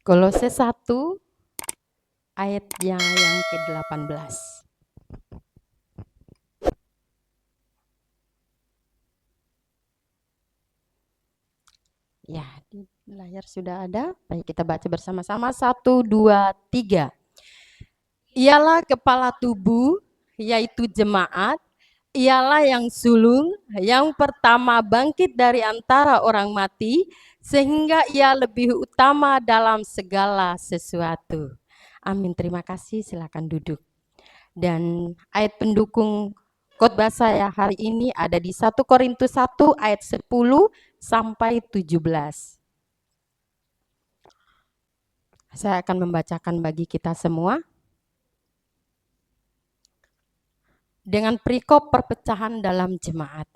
Kolose 1 ayatnya yang ke-18. Ya, di layar sudah ada. Baik, kita baca bersama-sama. 1, 2, 3. Ialah kepala tubuh, yaitu jemaat. Ialah yang sulung, yang pertama bangkit dari antara orang mati, sehingga ia lebih utama dalam segala sesuatu. Amin, terima kasih. Silakan duduk. Dan ayat pendukung khotbah saya hari ini ada di 1 Korintus 1 ayat 10 sampai 17. Saya akan membacakan bagi kita semua. Dengan perikop perpecahan dalam jemaat.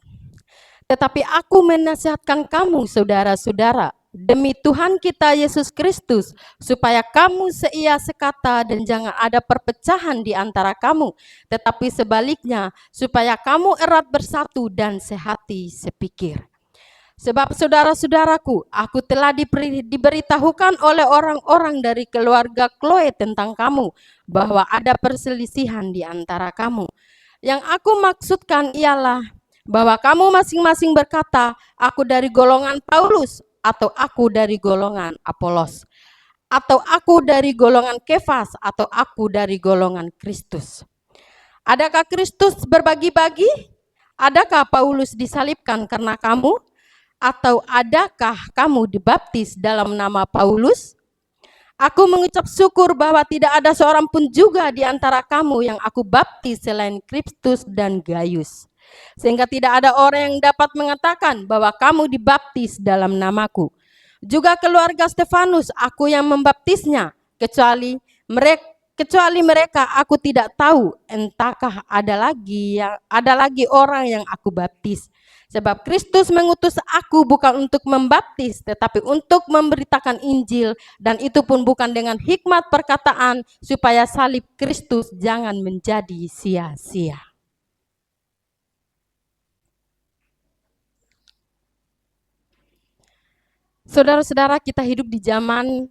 Tetapi aku menasihatkan kamu, saudara-saudara, demi Tuhan kita Yesus Kristus, supaya kamu seia sekata dan jangan ada perpecahan di antara kamu, tetapi sebaliknya, supaya kamu erat bersatu dan sehati sepikir. Sebab saudara-saudaraku, aku telah diberitahukan oleh orang-orang dari keluarga Chloe tentang kamu, bahwa ada perselisihan di antara kamu. Yang aku maksudkan ialah bahwa kamu masing-masing berkata, aku dari golongan Paulus, atau aku dari golongan Apolos, atau aku dari golongan Kefas, atau aku dari golongan Kristus. Adakah Kristus berbagi-bagi? Adakah Paulus disalibkan karena kamu? Atau adakah kamu dibaptis dalam nama Paulus? Aku mengucap syukur bahwa tidak ada seorang pun juga di antara kamu yang aku baptis selain Kristus dan Gaius. Sehingga tidak ada orang yang dapat mengatakan bahwa kamu dibaptis dalam namaku. Juga keluarga Stefanus aku yang membaptisnya, kecuali mereka aku tidak tahu, entahkah ada lagi orang yang aku baptis. Sebab Kristus mengutus aku bukan untuk membaptis, tetapi untuk memberitakan Injil, dan itu pun bukan dengan hikmat perkataan, supaya salib Kristus jangan menjadi sia-sia. Saudara-saudara, kita hidup di zaman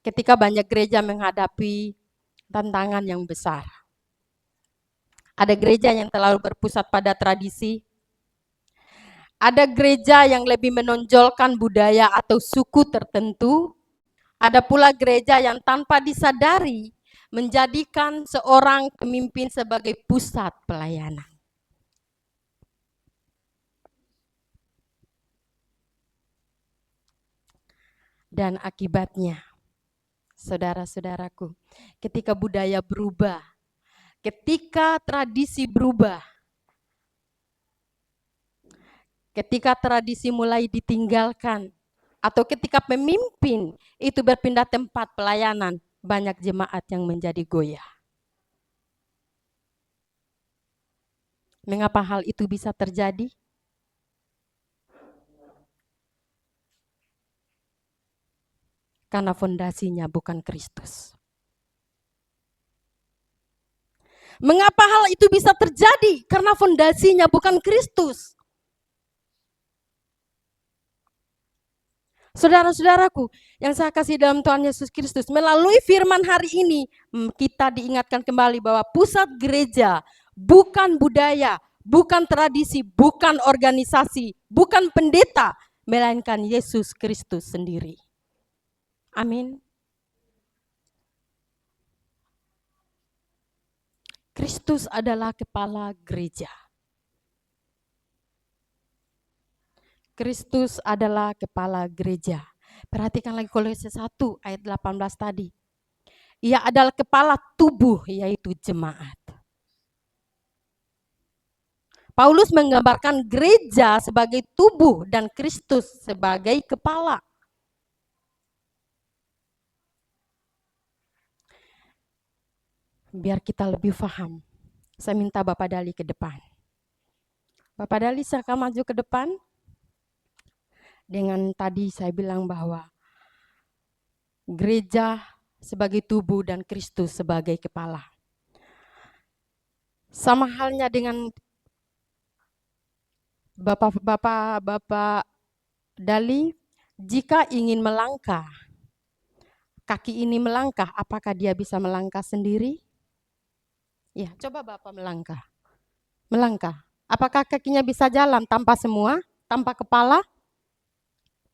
ketika banyak gereja menghadapi tantangan yang besar. Ada gereja yang terlalu berpusat pada tradisi. Ada gereja yang lebih menonjolkan budaya atau suku tertentu. Ada pula gereja yang tanpa disadari menjadikan seorang pemimpin sebagai pusat pelayanan. Dan akibatnya, saudara-saudaraku, ketika budaya berubah, ketika tradisi berubah, ketika tradisi mulai ditinggalkan, atau ketika pemimpin itu berpindah tempat pelayanan, banyak jemaat yang menjadi goyah. Mengapa hal itu bisa terjadi? Karena fondasinya bukan Kristus. Mengapa hal itu bisa terjadi? Karena fondasinya bukan Kristus. Saudara-saudaraku, yang saya kasih dalam Tuhan Yesus Kristus, melalui firman hari ini, kita diingatkan kembali bahwa pusat gereja bukan budaya, bukan tradisi, bukan organisasi, bukan pendeta, melainkan Yesus Kristus sendiri. Amin. Kristus adalah kepala gereja. Kristus adalah kepala gereja. Perhatikan lagi Kolose 1 ayat 18 tadi. Ia adalah kepala tubuh, yaitu jemaat. Paulus menggambarkan gereja sebagai tubuh dan Kristus sebagai kepala. Biar kita lebih paham, saya minta Bapak Dali ke depan. Bapak Dali, silakan maju ke depan. Dengan tadi saya bilang bahwa gereja sebagai tubuh dan Kristus sebagai kepala. Sama halnya dengan Bapak Dali, jika ingin melangkah, kaki ini melangkah, apakah dia bisa melangkah sendiri? Ya, coba Bapak melangkah. Melangkah. Apakah kakinya bisa jalan tanpa semua? Tanpa kepala?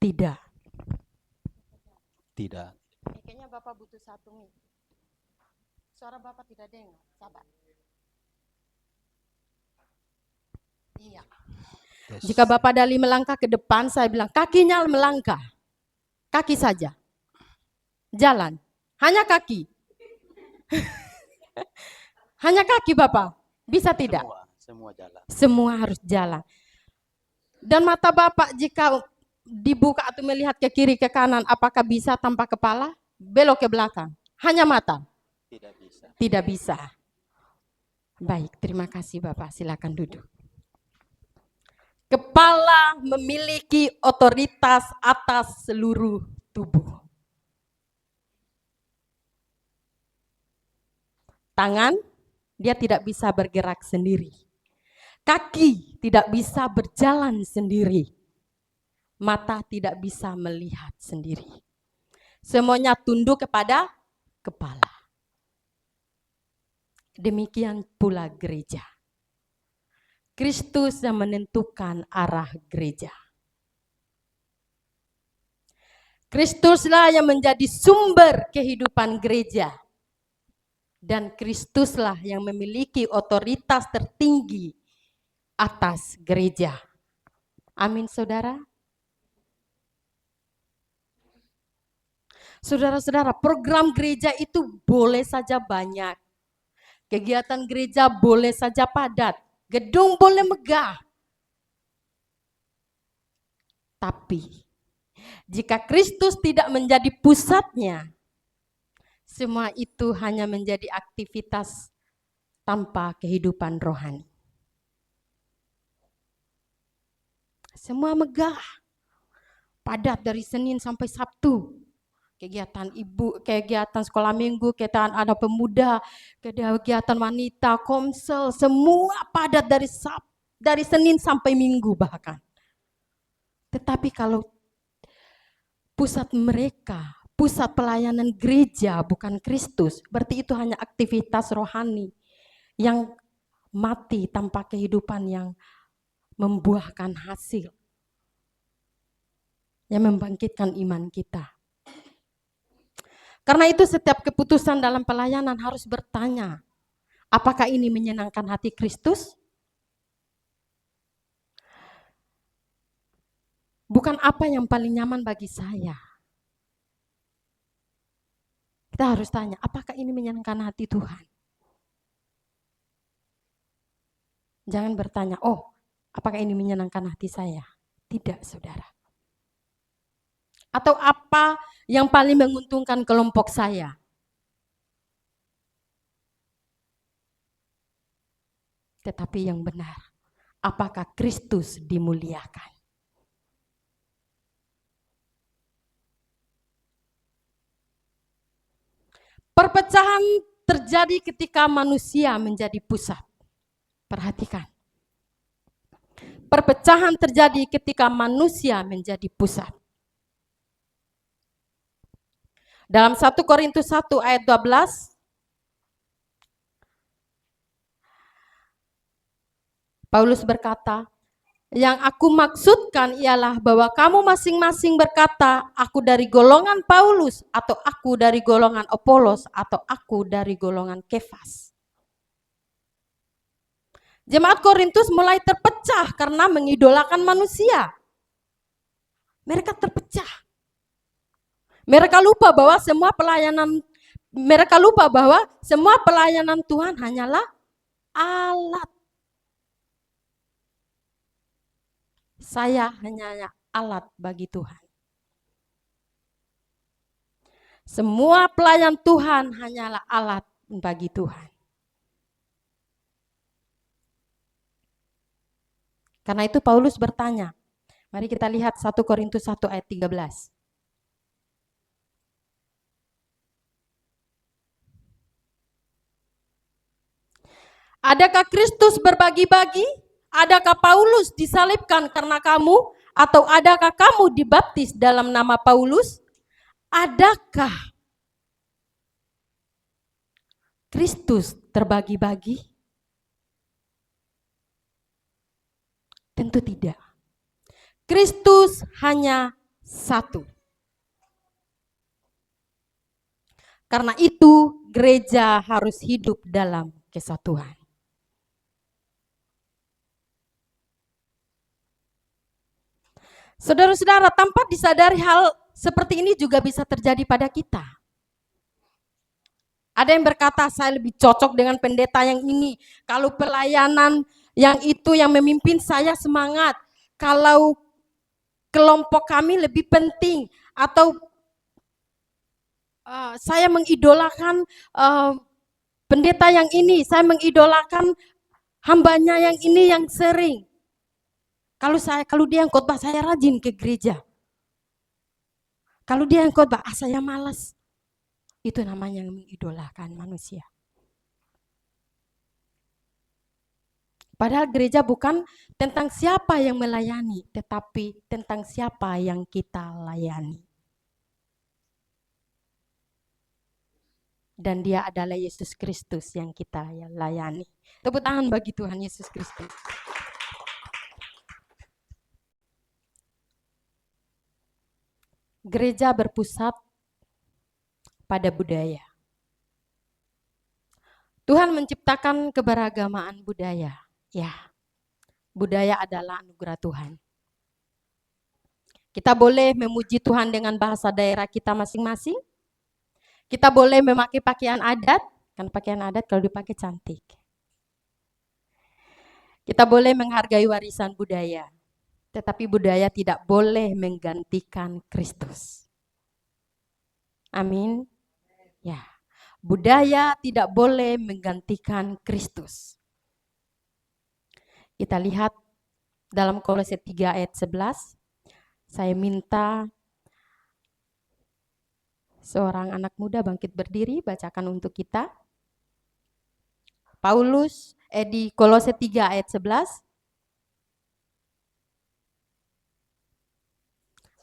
Tidak. Tidak. Kayaknya Bapak butuh satu mic. Suara Bapak tidak dengar. Sabar. Iya. Yes. Jika Bapak Dali melangkah ke depan, saya bilang kakinya melangkah. Kaki saja. Jalan. Hanya kaki. Hanya kaki Bapak. Bisa tidak? Semua jalan. Semua harus jalan. Dan mata Bapak jika dibuka atau melihat ke kiri ke kanan, apakah bisa tanpa kepala? Belok ke belakang. Hanya mata? Tidak bisa. Tidak bisa. Baik, terima kasih Bapak. Silakan duduk. Kepala memiliki otoritas atas seluruh tubuh. Tangan, dia tidak bisa bergerak sendiri. Kaki tidak bisa berjalan sendiri. Mata tidak bisa melihat sendiri. Semuanya tunduk kepada kepala. Demikian pula gereja. Kristus yang menentukan arah gereja. Kristuslah yang menjadi sumber kehidupan gereja. Dan Kristuslah yang memiliki otoritas tertinggi atas gereja. Amin, saudara. Saudara-saudara, program gereja itu boleh saja banyak. Kegiatan gereja boleh saja padat. Gedung boleh megah. Tapi, jika Kristus tidak menjadi pusatnya, semua itu hanya menjadi aktivitas tanpa kehidupan rohani. Semua megah. Padat dari Senin sampai Sabtu. Kegiatan ibu, kegiatan sekolah minggu, kegiatan anak pemuda, kegiatan wanita, komsel, semua padat dari Senin sampai Minggu bahkan. Tetapi kalau pusat mereka, pusat pelayanan gereja bukan Kristus, berarti itu hanya aktivitas rohani yang mati tanpa kehidupan yang membuahkan hasil, yang membangkitkan iman kita. Karena itu setiap keputusan dalam pelayanan harus bertanya, apakah ini menyenangkan hati Kristus? Bukan apa yang paling nyaman bagi saya. Kita harus tanya, apakah ini menyenangkan hati Tuhan? Jangan bertanya, oh, apakah ini menyenangkan hati saya? Tidak, saudara. Atau apa yang paling menguntungkan kelompok saya? Tetapi yang benar, apakah Kristus dimuliakan? Perpecahan terjadi ketika manusia menjadi pusat. Perhatikan. Perpecahan terjadi ketika manusia menjadi pusat. Dalam 1 Korintus 1 ayat 12, Paulus berkata, yang aku maksudkan ialah bahwa kamu masing-masing berkata, aku dari golongan Paulus, atau aku dari golongan Apolos, atau aku dari golongan Kefas. Jemaat Korintus mulai terpecah karena mengidolakan manusia. Mereka terpecah. Mereka lupa bahwa semua pelayanan Tuhan hanyalah alat. Saya hanya alat bagi Tuhan. Semua pelayan Tuhan hanyalah alat bagi Tuhan. Karena itu Paulus bertanya. Mari kita lihat 1 Korintus 1 ayat 13. Adakah Kristus berbagi-bagi? Adakah Paulus disalibkan karena kamu? Atau adakah kamu dibaptis dalam nama Paulus? Adakah Kristus terbagi-bagi? Tentu tidak. Kristus hanya satu. Karena itu gereja harus hidup dalam kesatuan. Saudara-saudara, tanpa disadari hal seperti ini juga bisa terjadi pada kita. Ada yang berkata, saya lebih cocok dengan pendeta yang ini. Kalau pelayanan yang itu yang memimpin saya semangat. Kalau kelompok kami lebih penting. Atau saya mengidolakan pendeta yang ini. Saya mengidolakan hambanya yang ini yang sering. Kalau dia yang khotbah, saya rajin ke gereja. Kalau dia yang khotbah, saya malas. Itu namanya mengidolakan manusia. Padahal gereja bukan tentang siapa yang melayani, tetapi tentang siapa yang kita layani. Dan dia adalah Yesus Kristus yang kita layani. Tepuk tangan bagi Tuhan Yesus Kristus. Gereja berpusat pada budaya. Tuhan menciptakan keberagamaan budaya. Ya, budaya adalah anugerah Tuhan. Kita boleh memuji Tuhan dengan bahasa daerah kita masing-masing. Kita boleh memakai pakaian adat, kan pakaian adat kalau dipakai cantik. Kita boleh menghargai warisan budaya, tetapi budaya tidak boleh menggantikan Kristus. Amin. Ya, budaya tidak boleh menggantikan Kristus. Kita lihat dalam Kolose 3 ayat 11, saya minta seorang anak muda bangkit berdiri, bacakan untuk kita. Paulus di Kolose 3 ayat 11.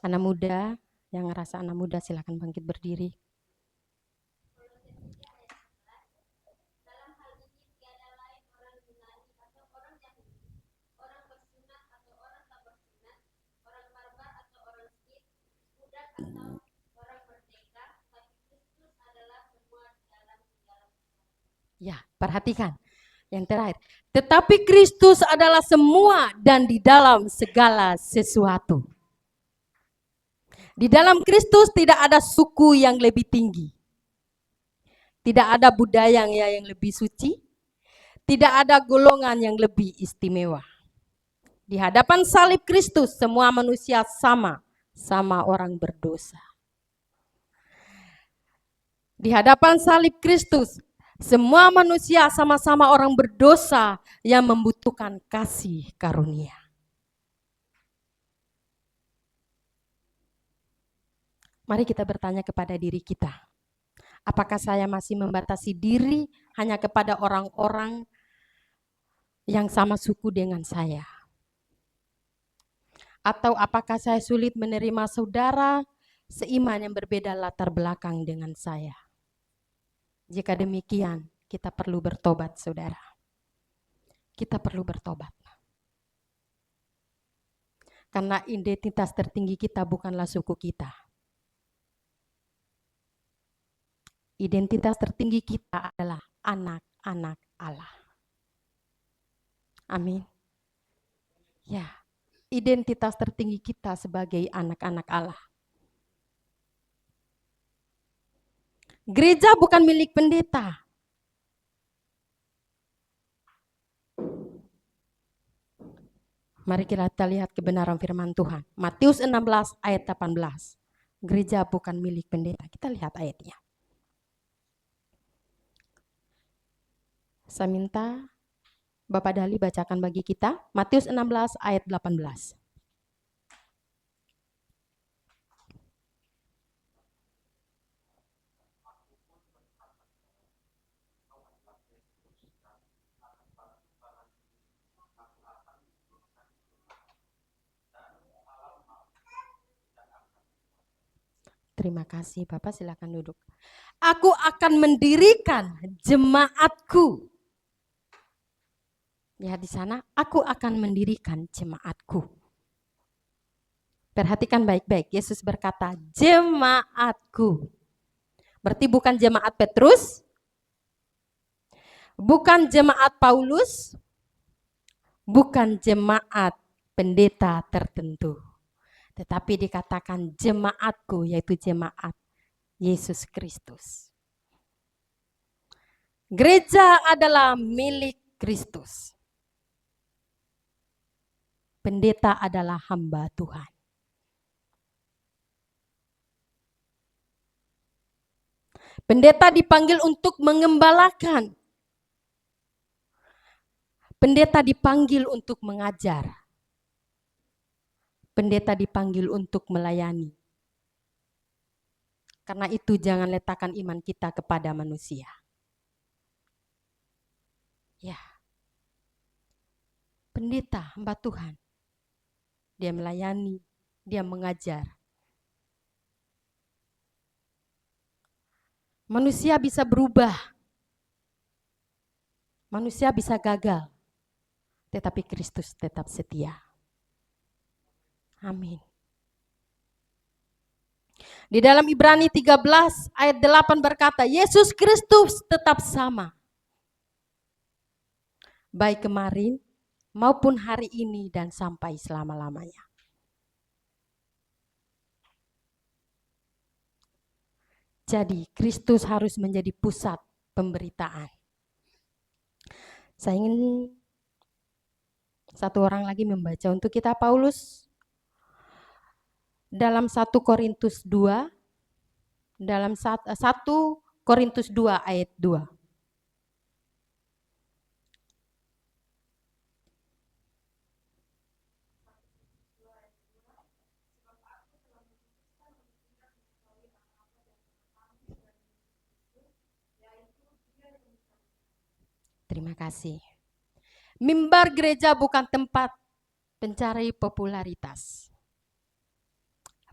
Anak muda, yang ngerasa anak muda silakan bangkit berdiri. Ya, perhatikan. Yang terakhir. Tetapi Kristus adalah semua dan di dalam segala sesuatu. Di dalam Kristus tidak ada suku yang lebih tinggi. Tidak ada budaya yang lebih suci. Tidak ada golongan yang lebih istimewa. Di hadapan salib Kristus semua manusia sama orang berdosa. Di hadapan salib Kristus semua manusia sama-sama orang berdosa yang membutuhkan kasih karunia. Mari kita bertanya kepada diri kita. Apakah saya masih membatasi diri hanya kepada orang-orang yang sama suku dengan saya? Atau apakah saya sulit menerima saudara seiman yang berbeda latar belakang dengan saya? Jika demikian, kita perlu bertobat, saudara. Kita perlu bertobat. Karena identitas tertinggi kita bukanlah suku kita. Identitas tertinggi kita adalah anak-anak Allah. Amin. Ya, identitas tertinggi kita sebagai anak-anak Allah. Gereja bukan milik pendeta. Mari kita lihat kebenaran firman Tuhan. Matius 16 ayat 18. Gereja bukan milik pendeta. Kita lihat ayatnya. Saya minta Bapak Dali bacakan bagi kita. Matius 16 ayat 18. Terima kasih Bapak, silakan duduk. Aku akan mendirikan jemaatku. Ya, di sana aku akan mendirikan jemaatku. Perhatikan baik-baik, Yesus berkata jemaatku. Berarti bukan jemaat Petrus, bukan jemaat Paulus, bukan jemaat pendeta tertentu. Tetapi dikatakan jemaatku, yaitu jemaat Yesus Kristus. Gereja adalah milik Kristus. Pendeta adalah hamba Tuhan. Pendeta dipanggil untuk mengembalakan. Pendeta dipanggil untuk mengajar. Pendeta dipanggil untuk melayani. Karena itu jangan letakkan iman kita kepada manusia. Ya. Pendeta, hamba Tuhan. Dia melayani, dia mengajar. Manusia bisa berubah. Manusia bisa gagal. Tetapi Kristus tetap setia. Amin. Di dalam Ibrani 13 ayat 8 berkata, Yesus Kristus tetap sama. Baik kemarin maupun hari ini dan sampai selama-lamanya. Jadi Kristus harus menjadi pusat pemberitaan. Saya ingin satu orang lagi membaca untuk kita Paulus dalam 1 Korintus 2 dalam 1 Korintus 2 ayat 2. Terima kasih. Mimbar gereja bukan tempat pencari popularitas.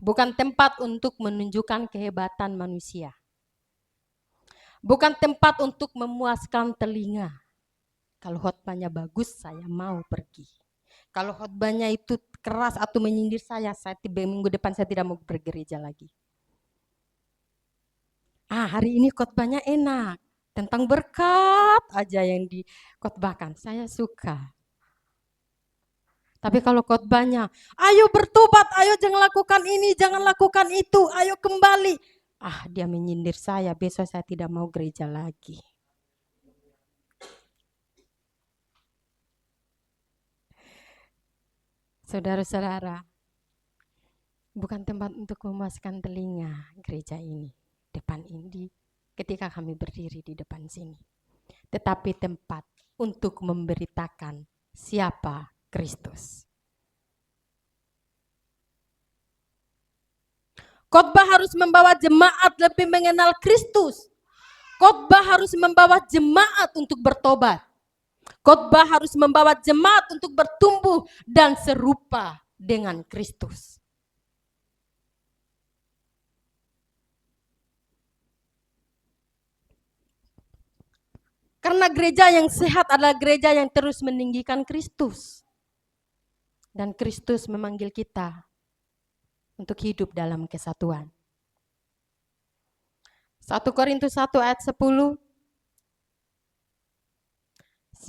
Bukan tempat untuk menunjukkan kehebatan manusia. Bukan tempat untuk memuaskan telinga. Kalau khotbahnya bagus, saya mau pergi. Kalau khotbahnya itu keras atau menyindir saya minggu depan saya tidak mau bergereja lagi. Hari ini khotbahnya enak. Tentang berkat aja yang dikhotbahkan. Saya suka. Tapi kalau khotbahnya, ayo bertobat, ayo jangan lakukan ini, jangan lakukan itu, ayo kembali. Dia menyindir saya, besok saya tidak mau gereja lagi. Saudara-saudara, bukan tempat untuk memuaskan telinga gereja ini, depan ini, ketika kami berdiri di depan sini. Tetapi tempat untuk memberitakan siapa Kristus. Khotbah harus membawa jemaat lebih mengenal Kristus. Khotbah harus membawa jemaat untuk bertobat. Khotbah harus membawa jemaat untuk bertumbuh dan serupa dengan Kristus. Karena gereja yang sehat adalah gereja yang terus meninggikan Kristus. Dan Kristus memanggil kita untuk hidup dalam kesatuan. 1 Korintus 1 ayat 10.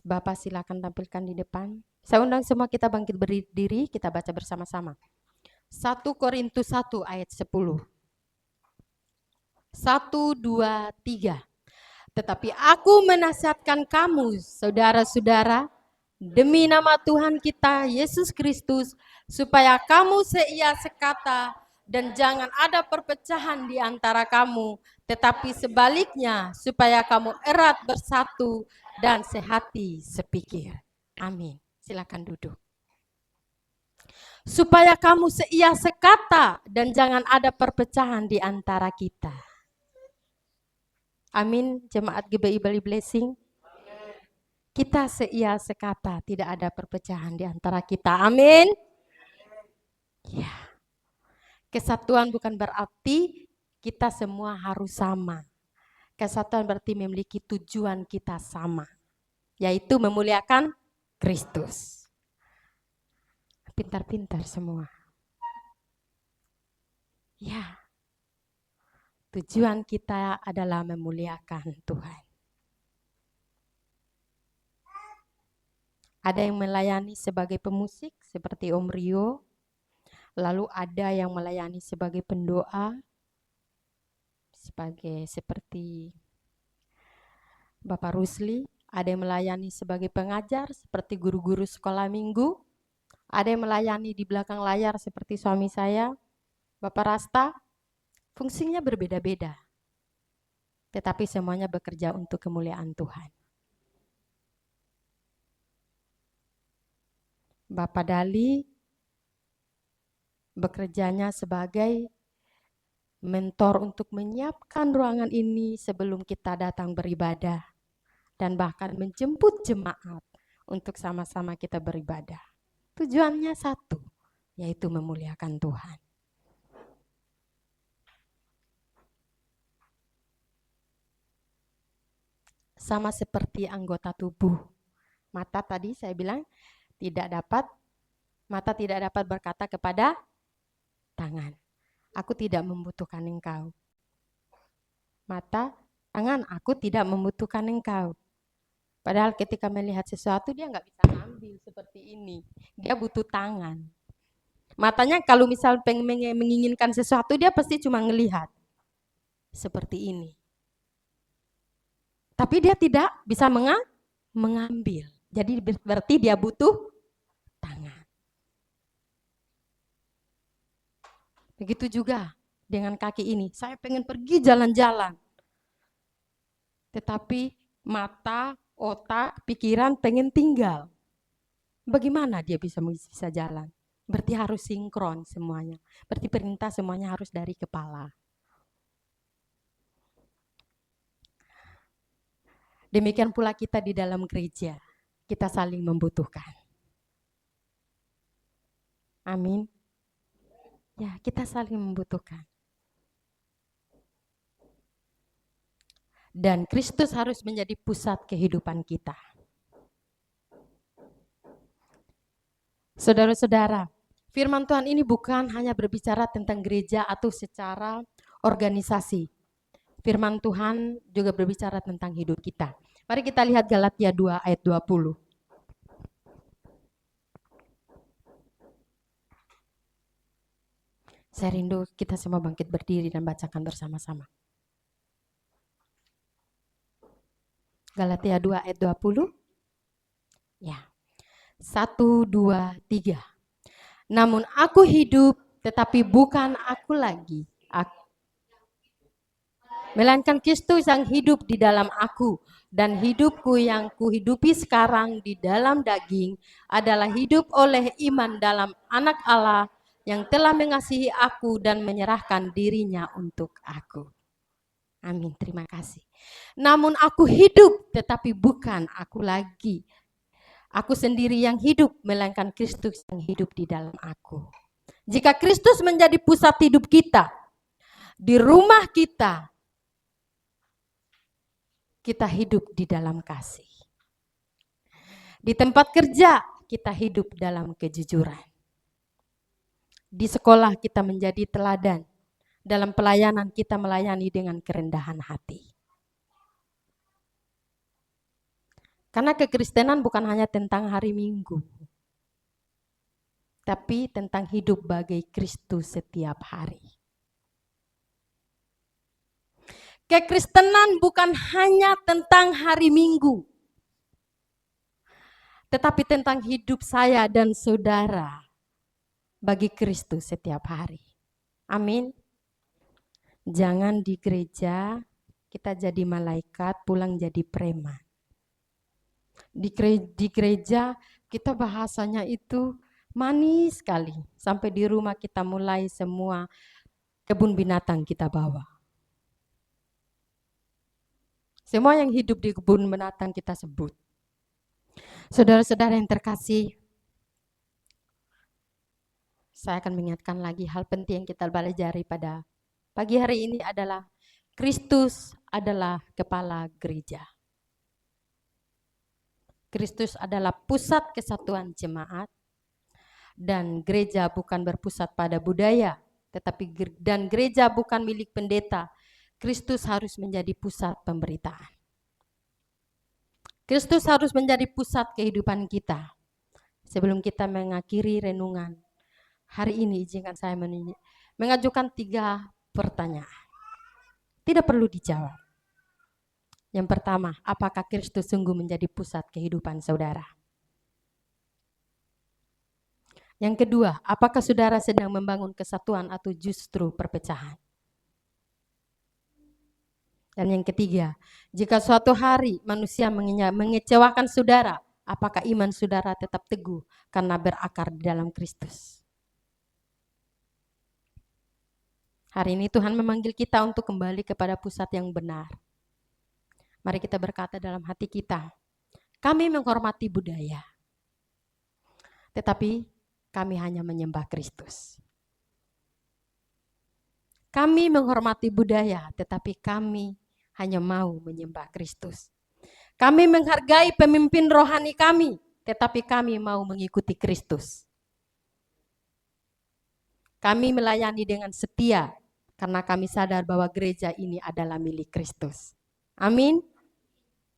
Bapak silakan tampilkan di depan. Saya undang semua kita bangkit berdiri, kita baca bersama-sama. 1 Korintus 1 ayat 10. 1, 2, 3. Tetapi aku menasihatkan kamu, saudara-saudara, demi nama Tuhan kita Yesus Kristus, supaya kamu seia sekata dan jangan ada perpecahan di antara kamu, tetapi sebaliknya supaya kamu erat bersatu dan sehati sepikir. Amin. Silakan duduk. Supaya kamu seia sekata dan jangan ada perpecahan di antara kita. Amin, jemaat GBI Bali Blessing. Kita seia sekata, tidak ada perpecahan di antara kita. Amin. Ya. Kesatuan bukan berarti kita semua harus sama. Kesatuan berarti memiliki tujuan kita sama, yaitu memuliakan Kristus. Pintar-pintar semua. Ya, tujuan kita adalah memuliakan Tuhan. Ada yang melayani sebagai pemusik seperti Om Rio, lalu ada yang melayani sebagai pendoa, seperti Bapak Rusli, ada yang melayani sebagai pengajar seperti guru-guru sekolah minggu, ada yang melayani di belakang layar seperti suami saya, Bapak Rasta. Fungsinya berbeda-beda, tetapi semuanya bekerja untuk kemuliaan Tuhan. Bapak Dali bekerjanya sebagai mentor untuk menyiapkan ruangan ini sebelum kita datang beribadah dan bahkan menjemput jemaat untuk sama-sama kita beribadah. Tujuannya satu, yaitu memuliakan Tuhan. Sama seperti anggota tubuh. Mata tadi saya bilang mata tidak dapat berkata kepada tangan, aku tidak membutuhkan engkau. Mata, tangan, aku tidak membutuhkan engkau. Padahal ketika melihat sesuatu dia nggak bisa ngambil seperti ini. Dia butuh tangan. Matanya kalau misal pengen menginginkan sesuatu dia pasti cuma ngelihat. Seperti ini. Tapi dia tidak bisa mengambil. Jadi berarti dia butuh tangan. Begitu juga dengan kaki ini. Saya pengen pergi jalan-jalan. Tetapi mata, otak, pikiran pengen tinggal. Bagaimana dia bisa jalan? Berarti harus sinkron semuanya. Berarti perintah semuanya harus dari kepala. Demikian pula kita di dalam gereja. Kita saling membutuhkan. Amin. Ya, kita saling membutuhkan. Dan Kristus harus menjadi pusat kehidupan kita. Saudara-saudara, firman Tuhan ini bukan hanya berbicara tentang gereja atau secara organisasi. Firman Tuhan juga berbicara tentang hidup kita. Mari kita lihat Galatia 2 ayat 20. Saya rindu kita semua bangkit berdiri dan bacakan bersama-sama. Galatia 2 ayat 20. Ya. 1, 2, 3. Namun aku hidup, tetapi bukan aku lagi. Melainkan Kristus yang hidup di dalam aku. Dan hidupku yang kuhidupi sekarang di dalam daging adalah hidup oleh iman dalam Anak Allah yang telah mengasihi aku dan menyerahkan dirinya untuk aku. Amin, terima kasih. Namun aku hidup, tetapi bukan aku lagi. Aku sendiri yang hidup, melainkan Kristus yang hidup di dalam aku. Jika Kristus menjadi pusat hidup kita, di rumah kita hidup di dalam kasih. Di tempat kerja, kita hidup dalam kejujuran. Di sekolah kita menjadi teladan. Dalam pelayanan kita melayani dengan kerendahan hati. Karena kekristenan bukan hanya tentang hari Minggu, tapi tentang hidup bagai Kristus setiap hari. Kekristenan bukan hanya tentang hari Minggu, tetapi tentang hidup saya dan saudara bagi Kristus setiap hari. Amin. Jangan di gereja kita jadi malaikat, pulang jadi preman. Di gereja kita bahasanya itu manis sekali. Sampai di rumah kita mulai semua kebun binatang kita bawa. Semua yang hidup di kebun binatang kita sebut. Saudara-saudara yang terkasih, saya akan mengingatkan lagi hal penting yang kita pelajari pada pagi hari ini adalah Kristus adalah kepala gereja. Kristus adalah pusat kesatuan jemaat, dan gereja bukan berpusat pada budaya, dan gereja bukan milik pendeta. Kristus harus menjadi pusat pemberitaan. Kristus harus menjadi pusat kehidupan kita. Sebelum kita mengakhiri renungan hari ini, izinkan saya mengajukan 3 pertanyaan. Tidak perlu dijawab. Yang pertama, apakah Kristus sungguh menjadi pusat kehidupan saudara? Yang kedua, apakah saudara sedang membangun kesatuan atau justru perpecahan? Dan yang ketiga, jika suatu hari manusia mengecewakan saudara, apakah iman saudara tetap teguh karena berakar di dalam Kristus? Hari ini Tuhan memanggil kita untuk kembali kepada pusat yang benar. Mari kita berkata dalam hati kita, kami menghormati budaya, tetapi kami hanya menyembah Kristus. Kami menghormati budaya, tetapi kami hanya mau menyembah Kristus. Kami menghargai pemimpin rohani kami, tetapi kami mau mengikuti Kristus. Kami melayani dengan setia, karena kami sadar bahwa gereja ini adalah milik Kristus. Amin.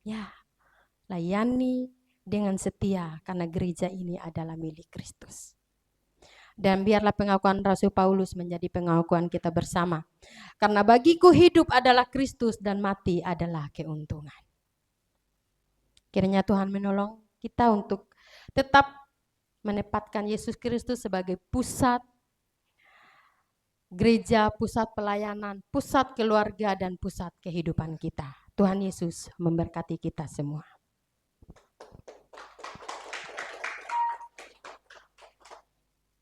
Ya, layani dengan setia, karena gereja ini adalah milik Kristus. Dan biarlah pengakuan Rasul Paulus menjadi pengakuan kita bersama. Karena bagiku hidup adalah Kristus dan mati adalah keuntungan. Kiranya Tuhan menolong kita untuk tetap menempatkan Yesus Kristus sebagai pusat gereja, pusat pelayanan, pusat keluarga, dan pusat kehidupan kita. Tuhan Yesus memberkati kita semua.